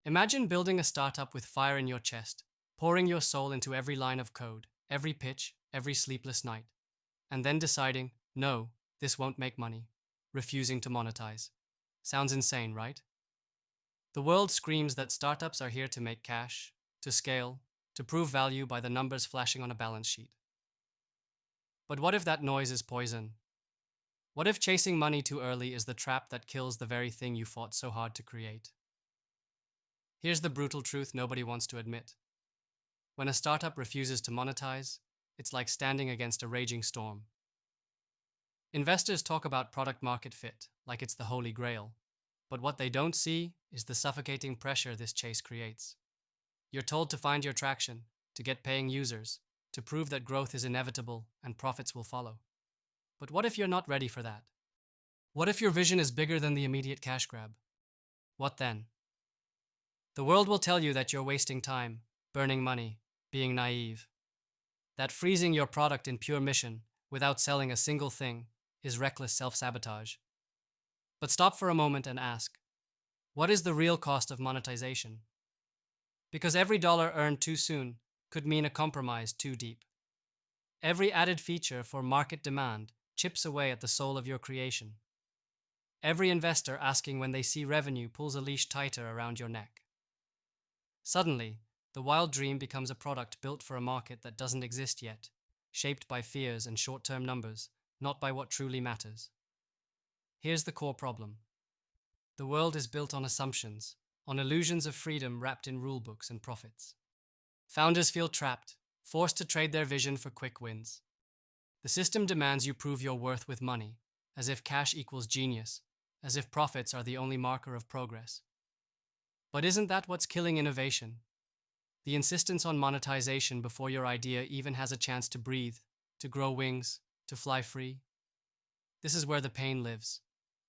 Imagine building a startup with fire in your chest, pouring your soul into every line of code, every pitch, every sleepless night, and then deciding, no, this won't make money, refusing to monetize. Sounds insane, right? The world screams that startups are here to make cash, to scale, to prove value by the numbers flashing on a balance sheet. But what if that noise is poison? What if chasing money too early is the trap that kills the very thing you fought so hard to create? Here's the brutal truth nobody wants to admit. When a startup refuses to monetize, it's like standing against a raging storm. Investors talk about product market fit like it's the holy grail, but what they don't see is the suffocating pressure this chase creates. You're told to find your traction, to get paying users, to prove that growth is inevitable and profits will follow. But what if you're not ready for that? What if your vision is bigger than the immediate cash grab? What then? The world will tell you that you're wasting time, burning money, being naive. That freezing your product in pure mission, without selling a single thing, is reckless self-sabotage. But stop for a moment and ask, what is the real cost of monetization? Because every dollar earned too soon could mean a compromise too deep. Every added feature for market demand chips away at the soul of your creation. Every investor asking when they see revenue pulls a leash tighter around your neck. Suddenly, the wild dream becomes a product built for a market that doesn't exist yet, shaped by fears and short-term numbers, not by what truly matters. Here's the core problem. The world is built on assumptions, on illusions of freedom wrapped in rulebooks and profits. Founders feel trapped, forced to trade their vision for quick wins. The system demands you prove your worth with money, as if cash equals genius, as if profits are the only marker of progress. But isn't that what's killing innovation? The insistence on monetization before your idea even has a chance to breathe, to grow wings, to fly free. This is where the pain lives.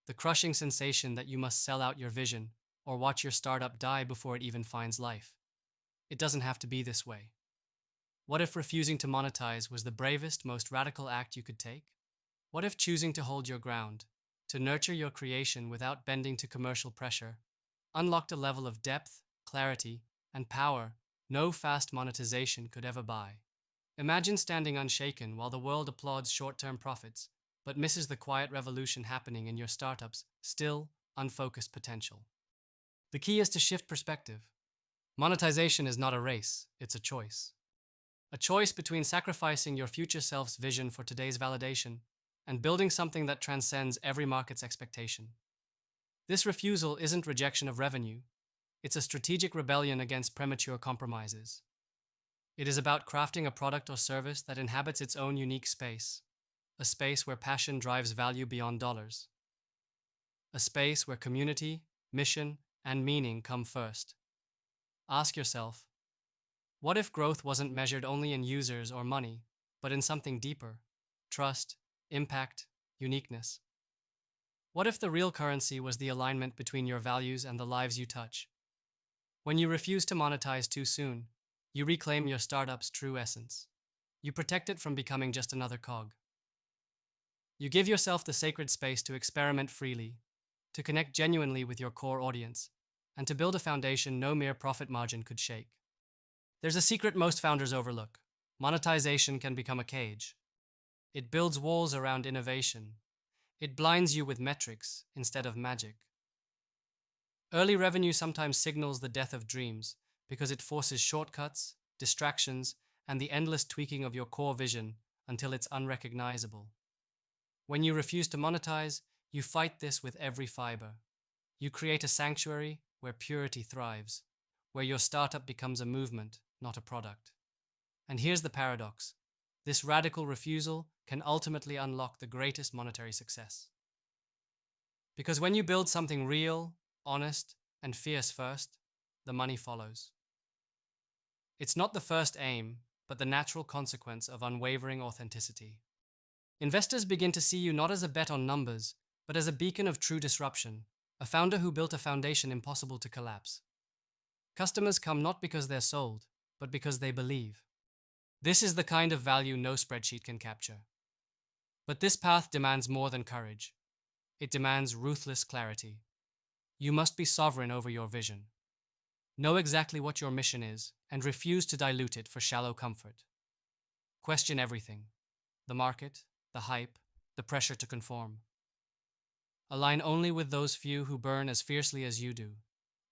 The crushing sensation that you must sell out your vision or watch your startup die before it even finds life. It doesn't have to be this way. What if refusing to monetize was the bravest, most radical act you could take? What if choosing to hold your ground, to nurture your creation without bending to commercial pressure, unlocked a level of depth, clarity, and power no fast monetization could ever buy? Imagine standing unshaken while the world applauds short-term profits, but misses the quiet revolution happening in your startup's still, unfocused potential. The key is to shift perspective. Monetization is not a race, it's a choice. A choice between sacrificing your future self's vision for today's validation and building something that transcends every market's expectation. This refusal isn't rejection of revenue, it's a strategic rebellion against premature compromises. It is about crafting a product or service that inhabits its own unique space, a space where passion drives value beyond dollars, a space where community, mission, and meaning come first. Ask yourself, what if growth wasn't measured only in users or money, but in something deeper? Trust, impact, uniqueness. What if the real currency was the alignment between your values and the lives you touch? When you refuse to monetize too soon, you reclaim your startup's true essence. You protect it from becoming just another cog. You give yourself the sacred space to experiment freely, to connect genuinely with your core audience, and to build a foundation no mere profit margin could shake. There's a secret most founders overlook. Monetization can become a cage. It builds walls around innovation. It blinds you with metrics instead of magic. Early revenue sometimes signals the death of dreams because it forces shortcuts, distractions, and the endless tweaking of your core vision until it's unrecognizable. When you refuse to monetize, you fight this with every fiber. You create a sanctuary where purity thrives, where your startup becomes a movement, not a product. And here's the paradox. This radical refusal can ultimately unlock the greatest monetary success. Because when you build something real, honest, and fierce first, the money follows. It's not the first aim, but the natural consequence of unwavering authenticity. Investors begin to see you not as a bet on numbers, but as a beacon of true disruption, a founder who built a foundation impossible to collapse. Customers come not because they're sold, but because they believe. This is the kind of value no spreadsheet can capture. But this path demands more than courage. It demands ruthless clarity. You must be sovereign over your vision. Know exactly what your mission is and refuse to dilute it for shallow comfort. Question everything: the market, the hype, the pressure to conform. Align only with those few who burn as fiercely as you do: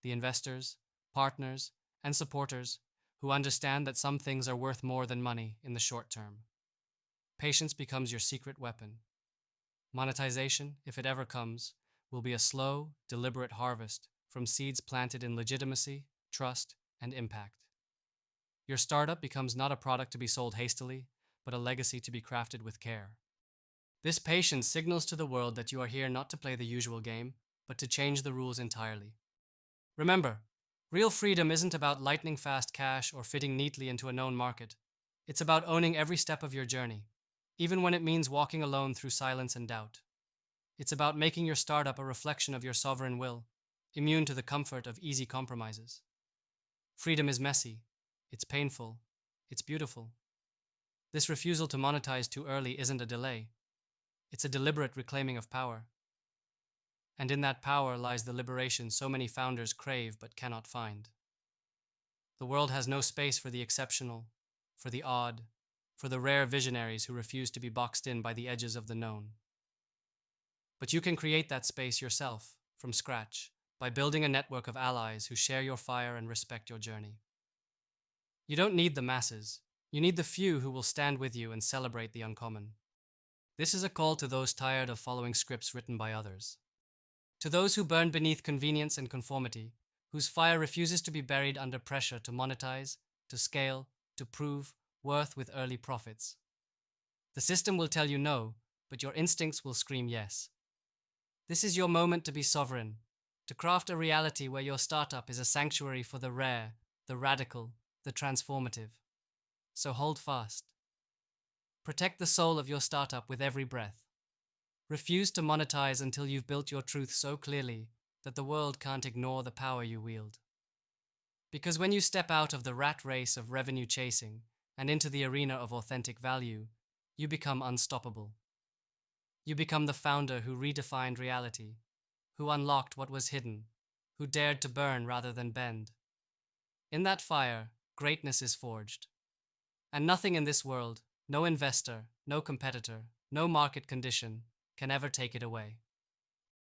the investors, partners, and supporters who understand that some things are worth more than money in the short term. Patience becomes your secret weapon. Monetization, if it ever comes, will be a slow, deliberate harvest from seeds planted in legitimacy, trust, and impact. Your startup becomes not a product to be sold hastily, but a legacy to be crafted with care. This patience signals to the world that you are here not to play the usual game, but to change the rules entirely. Remember, real freedom isn't about lightning fast cash or fitting neatly into a known market. It's about owning every step of your journey, even when it means walking alone through silence and doubt. It's about making your startup a reflection of your sovereign will, immune to the comfort of easy compromises. Freedom is messy, it's painful, it's beautiful. This refusal to monetize too early isn't a delay, it's a deliberate reclaiming of power. And in that power lies the liberation so many founders crave but cannot find. The world has no space for the exceptional, for the odd, for the rare visionaries who refuse to be boxed in by the edges of the known. But you can create that space yourself, from scratch, by building a network of allies who share your fire and respect your journey. You don't need the masses, you need the few who will stand with you and celebrate the uncommon. This is a call to those tired of following scripts written by others. To those who burn beneath convenience and conformity, whose fire refuses to be buried under pressure to monetize, to scale, to prove worth with early profits. The system will tell you no, but your instincts will scream yes. This is your moment to be sovereign, to craft a reality where your startup is a sanctuary for the rare, the radical, the transformative. So hold fast. Protect the soul of your startup with every breath. Refuse to monetize until you've built your truth so clearly that the world can't ignore the power you wield. Because when you step out of the rat race of revenue chasing and into the arena of authentic value, you become unstoppable. You become the founder who redefined reality, who unlocked what was hidden, who dared to burn rather than bend. In that fire, greatness is forged. And nothing in this world, no investor, no competitor, no market condition, can ever take it away.